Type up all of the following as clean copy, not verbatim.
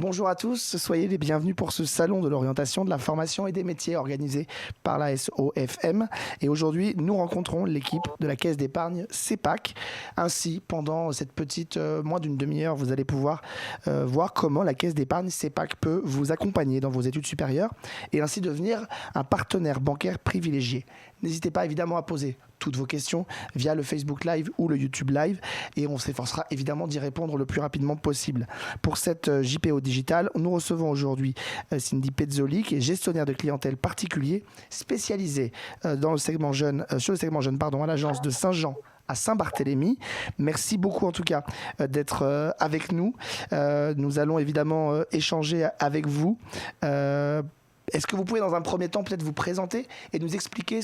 Bonjour à tous, soyez les bienvenus pour ce salon de l'orientation, de la formation et des métiers organisé par la SOFM. Et aujourd'hui, nous rencontrons l'équipe de la Caisse d'épargne CEPAC. Ainsi, pendant cette petite moins d'une demi-heure, vous allez pouvoir voir comment la Caisse d'épargne CEPAC peut vous accompagner dans vos études supérieures et ainsi devenir un partenaire bancaire privilégié. N'hésitez pas évidemment à poser toutes vos questions via le Facebook Live ou le YouTube Live et on s'efforcera évidemment d'y répondre le plus rapidement possible. Pour cette JPO Digital, nous recevons aujourd'hui Cindy Pezzoli, qui est gestionnaire de clientèle particulier, spécialisée dans le segment jeune, sur le segment jeune à l'agence de Saint-Jean à Saint-Barthélemy. Merci beaucoup en tout cas d'être avec nous. Nous allons évidemment échanger avec vous. Est-ce que vous pouvez dans un premier temps peut-être vous présenter et nous expliquer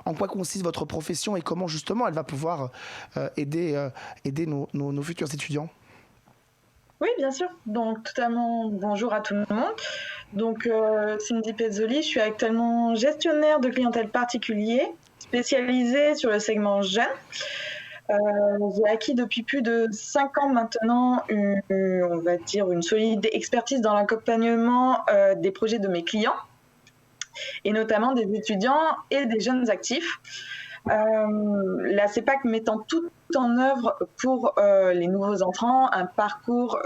en quoi consiste votre profession et comment justement elle va pouvoir aider nos futurs étudiants? Oui, bien sûr. Donc, totalement bonjour à tout le monde. Donc, Cindy Pezzoli, je suis actuellement gestionnaire de clientèle particulier, spécialisée sur le segment jeune. J'ai acquis depuis plus de 5 ans maintenant, on va dire, une solide expertise dans l'accompagnement des projets de mes clients, et notamment des étudiants et des jeunes actifs. La CEPAC mettant tout en œuvre pour les nouveaux entrants un parcours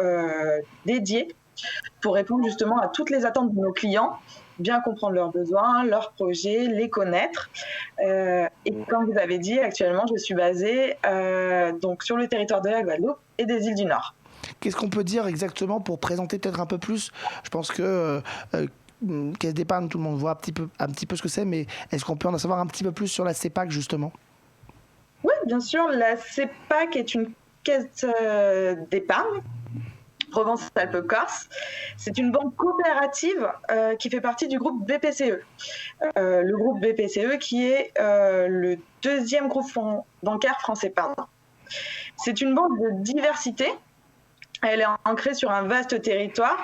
dédié pour répondre justement à toutes les attentes de nos clients, bien comprendre leurs besoins, leurs projets, les connaître. Et comme vous avez dit, actuellement, je suis basée donc sur le territoire de la Guadeloupe et des îles du Nord. Qu'est-ce qu'on peut dire exactement pour présenter peut-être un peu plus? Je pense que Caisse d'épargne, tout le monde voit un petit peu ce que c'est, mais est-ce qu'on peut en savoir un petit peu plus sur la CEPAC justement? Oui, bien sûr. La CEPAC est une caisse d'épargne Provence-Alpes-Corse. C'est une banque coopérative qui fait partie du groupe BPCE. Le groupe BPCE qui est le deuxième groupe bancaire français. C'est une banque de diversité. Elle est ancrée sur un vaste territoire,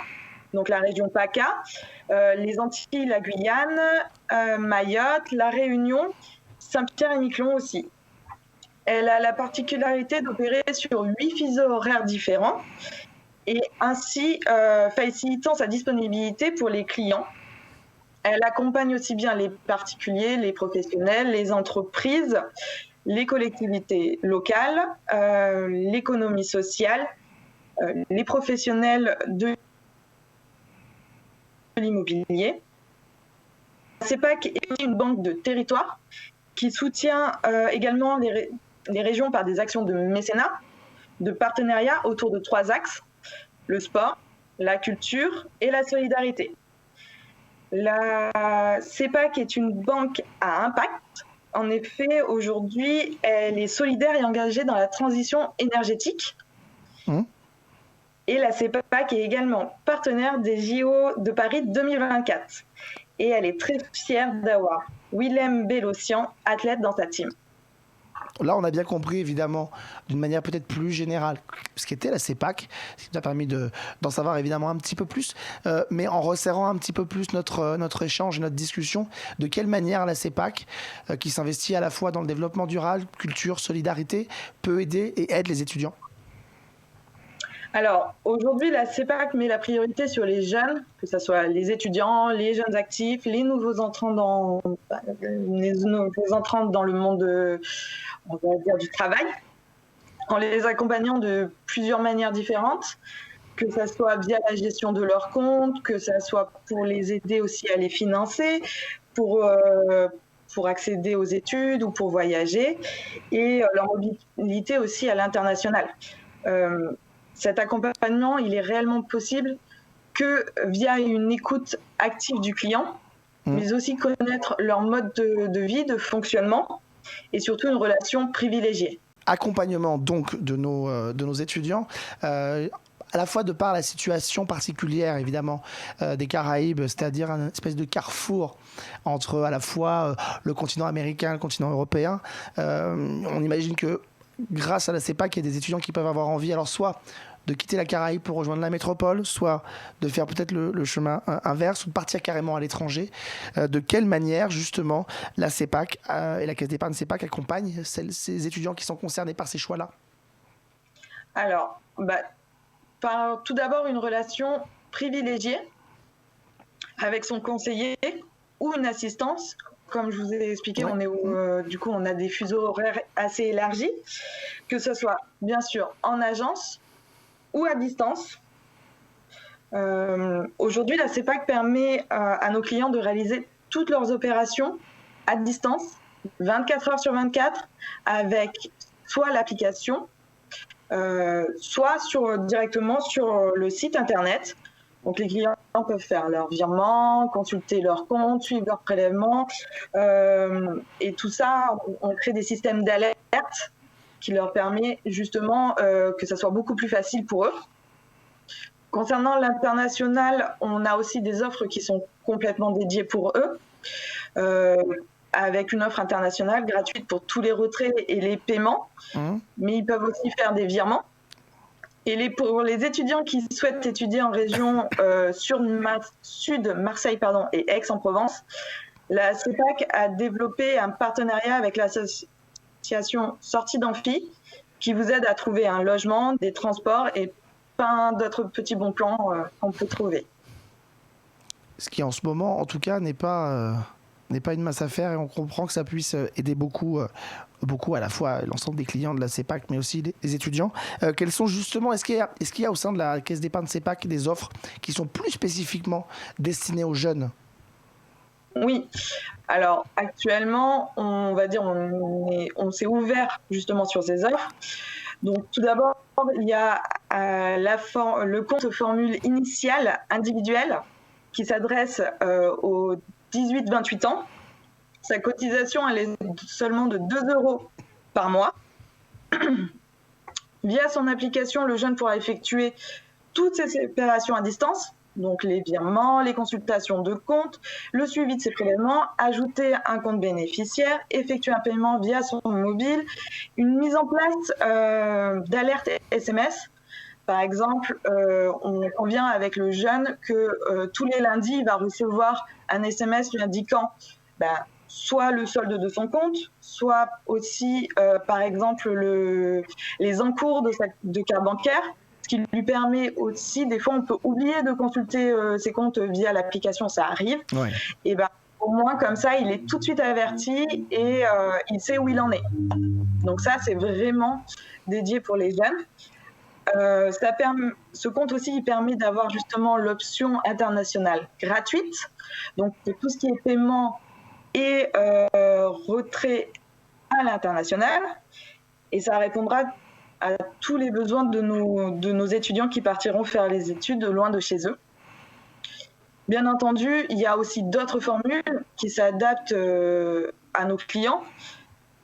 donc la région PACA, les Antilles, la Guyane, Mayotte, la Réunion, Saint-Pierre-et-Miquelon aussi. Elle a la particularité d'opérer sur 8 fuseaux horaires différents et ainsi facilitant sa disponibilité pour les clients. Elle accompagne aussi bien les particuliers, les professionnels, les entreprises, les collectivités locales, l'économie sociale, les professionnels de l'immobilier. La CEPAC est une banque de territoire qui soutient également les régions par des actions de mécénat, de partenariat autour de 3 axes: le sport, la culture et la solidarité. La CEPAC est une banque à impact. En effet, aujourd'hui, elle est solidaire et engagée dans la transition énergétique. Et la CEPAC est également partenaire des JO de Paris 2024. Et elle est très fière d'avoir Willem Bellossian, athlète dans sa team. Là, on a bien compris, évidemment, d'une manière peut-être plus générale, ce qu'était la CEPAC, ce qui nous a permis d'en savoir évidemment un petit peu plus, mais en resserrant un petit peu plus notre échange et notre discussion, de quelle manière la CEPAC, qui s'investit à la fois dans le développement durable, culture, solidarité, peut aider et aide les étudiants? Alors, aujourd'hui, la CEPAC met la priorité sur les jeunes, que ce soit les étudiants, les jeunes actifs, les nouveaux entrants dans le monde, on va dire, du travail, en les accompagnant de plusieurs manières différentes, que ce soit via la gestion de leurs comptes, que ce soit pour les aider aussi à les financer, pour accéder aux études ou pour voyager, et leur mobilité aussi à l'international. Cet accompagnement, il est réellement possible que via une écoute active du client, mais aussi connaître leur mode de vie, de fonctionnement, et surtout une relation privilégiée. Accompagnement donc de nos étudiants, à la fois de par la situation particulière évidemment des Caraïbes, c'est-à-dire une espèce de carrefour entre à la fois le continent américain et le continent européen. On imagine que grâce à la CEPAC, il y a des étudiants qui peuvent avoir envie, alors soit de quitter la Caraïbe pour rejoindre la métropole, soit de faire peut-être le chemin inverse ou de partir carrément à l'étranger. De quelle manière, justement, la CEPAC et la Caisse d'épargne CEPAC accompagnent ces étudiants qui sont concernés par ces choix-là? Alors, tout d'abord, une relation privilégié avec son conseiller ou une assistance. Comme je vous ai expliqué, du coup, on a des fuseaux horaires assez élargis, que ce soit bien sûr en agence ou à distance. Aujourd'hui, la CEPAC permet à nos clients de réaliser toutes leurs opérations à distance, 24 heures sur 24, avec soit l'application, soit directement sur le site internet. Donc les clients peuvent faire leurs virements, consulter leurs comptes, suivre leurs prélèvements, et tout ça, on crée des systèmes d'alerte qui leur permet justement que ça soit beaucoup plus facile pour eux. Concernant l'international, on a aussi des offres qui sont complètement dédiées pour eux, avec une offre internationale gratuite pour tous les retraits et les paiements, mais ils peuvent aussi faire des virements. Et pour les étudiants qui souhaitent étudier en région sud, Marseille et Aix-en-Provence, la CEPAC a développé un partenariat avec l'association Sortie d'Amphi qui vous aide à trouver un logement, des transports et plein d'autres petits bons plans qu'on peut trouver. Ce qui en ce moment, en tout cas, n'est pas une masse à faire, et on comprend que ça puisse aider beaucoup à la fois l'ensemble des clients de la CEPAC, mais aussi les étudiants. Quels sont justement, est-ce qu'il y a au sein de la caisse d'épargne CEPAC des offres qui sont plus spécifiquement destinées aux jeunes ? Oui. Alors actuellement, on va dire, on s'est ouvert justement sur ces offres. Donc tout d'abord, il y a le compte formule initiale individuelle qui s'adresse aux 18-28 ans. Sa cotisation, elle est seulement de 2 € par mois. Via son application, le jeune pourra effectuer toutes ses opérations à distance, donc les virements, les consultations de compte, le suivi de ses prélèvements, ajouter un compte bénéficiaire, effectuer un paiement via son mobile, une mise en place d'alerte SMS. Par exemple, on convient avec le jeune que tous les lundis, il va recevoir un SMS lui indiquant soit le solde de son compte, soit aussi, par exemple, les encours de carte bancaire, ce qui lui permet aussi, des fois, on peut oublier de consulter ses comptes via l'application, ça arrive. Ouais. Et au moins, comme ça, il est tout de suite averti et il sait où il en est. Donc ça, c'est vraiment dédié pour les jeunes. Ce compte aussi, il permet d'avoir justement l'option internationale gratuite. Donc, tout ce qui est paiement et retrait à l'international. Et ça répondra à tous les besoins de nos étudiants qui partiront faire les études loin de chez eux. Bien entendu, il y a aussi d'autres formules qui s'adaptent à nos clients.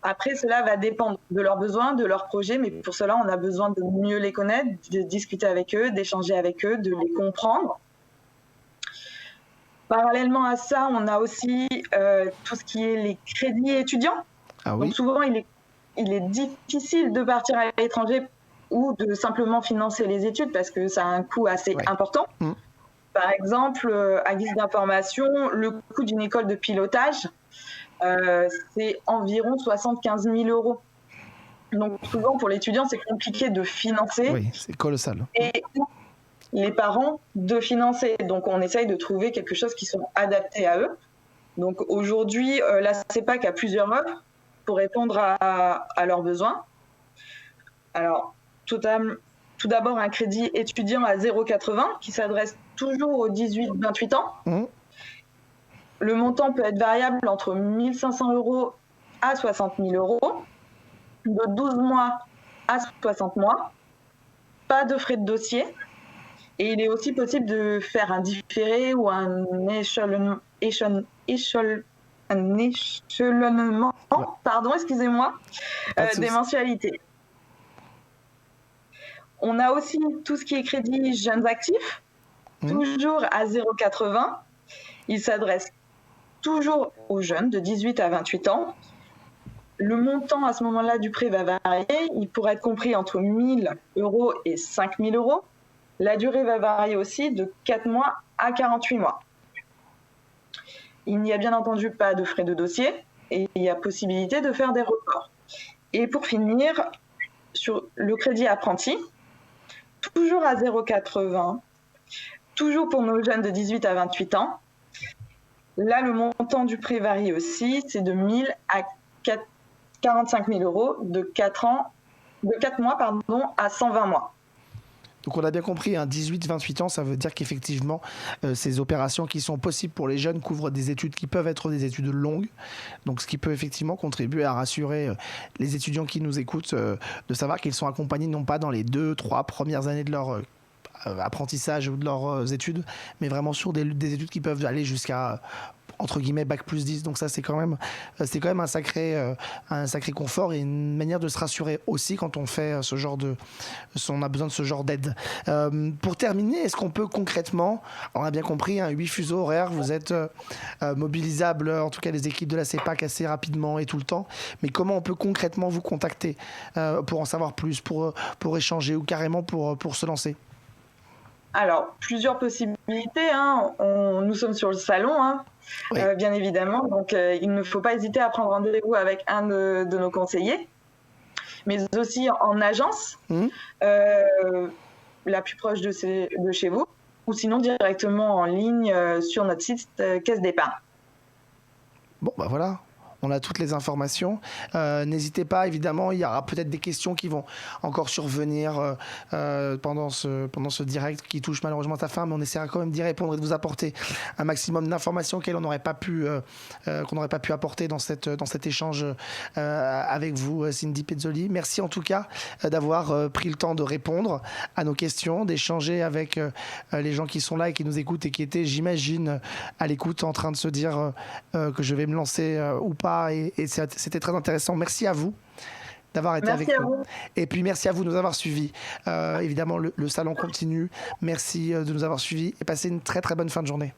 Après, cela va dépendre de leurs besoins, de leurs projets, mais pour cela, on a besoin de mieux les connaître, de discuter avec eux, d'échanger avec eux, de les comprendre. Parallèlement à ça, on a aussi tout ce qui est les crédits étudiants. Ah oui. Donc souvent, il est difficile de partir à l'étranger ou de simplement financer les études parce que ça a un coût assez important. Par exemple, à guise d'information, le coût d'une école de pilotage, c'est environ 75 000 €. Donc souvent, pour l'étudiant, c'est compliqué de financer. Oui, c'est colossal. Et les parents de financer. Donc, on essaye de trouver quelque chose qui soit adapté à eux. Donc, aujourd'hui, la CEPAC a plusieurs offres pour répondre à leurs besoins. Alors, tout d'abord, un crédit étudiant à 0,80 qui s'adresse toujours aux 18-28 ans. Le montant peut être variable entre 1 500 € à 60 000 €, de 12 mois à 60 mois, pas de frais de dossier. Et il est aussi possible de faire un différé ou un échelonnement, des mensualités. On a aussi tout ce qui est crédit jeunes actifs, toujours à 0,80. Il s'adresse toujours aux jeunes de 18 à 28 ans. Le montant à ce moment-là du prêt va varier. Il pourrait être compris entre 1 000 € et 5 000 €. La durée va varier aussi de 4 mois à 48 mois. Il n'y a bien entendu pas de frais de dossier et il y a possibilité de faire des reports. Et pour finir, sur le crédit apprenti, toujours à 0,80, toujours pour nos jeunes de 18 à 28 ans. Là, le montant du prêt varie aussi, c'est de 1 000 à 45 000 euros de 4 mois à 120 mois. Donc on a bien compris, 18-28 ans, ça veut dire qu'effectivement, ces opérations qui sont possibles pour les jeunes couvrent des études qui peuvent être des études longues. Donc ce qui peut effectivement contribuer à rassurer les étudiants qui nous écoutent de savoir qu'ils sont accompagnés non pas dans les 2-3 premières années de leur apprentissage ou de leurs études, mais vraiment sur des études qui peuvent aller jusqu'à entre guillemets bac+10. Donc ça c'est quand même un sacré confort et une manière de se rassurer aussi quand on fait on a besoin de ce genre d'aide. Pour terminer, est-ce qu'on peut concrètement, on a bien compris, 8 fuseaux horaires, vous êtes mobilisables, en tout cas les équipes de la CEPAC assez rapidement et tout le temps, mais comment on peut concrètement vous contacter pour en savoir plus, pour échanger ou carrément pour se lancer? Alors, plusieurs possibilités. Nous sommes sur le salon, oui. Bien évidemment. Donc, il ne faut pas hésiter à prendre rendez-vous avec un de nos conseillers, mais aussi en agence, la plus proche de chez vous, ou sinon directement en ligne sur notre site Caisse d'épargne. Bon, bah voilà. On a toutes les informations. N'hésitez pas, évidemment, il y aura peut-être des questions qui vont encore survenir pendant ce direct qui touche malheureusement à sa fin, mais on essaiera quand même d'y répondre et de vous apporter un maximum d'informations qu'on n'aurait pas pu apporter dans cet échange avec vous, Cindy Pezzoli. Merci en tout cas d'avoir pris le temps de répondre à nos questions, d'échanger avec les gens qui sont là et qui nous écoutent et qui étaient, j'imagine, à l'écoute en train de se dire que je vais me lancer ou pas. Et c'était très intéressant. Merci à vous d'avoir été avec nous. Et puis merci à vous de nous avoir suivis. Évidemment, le salon continue. Merci de nous avoir suivis et passez une très très bonne fin de journée.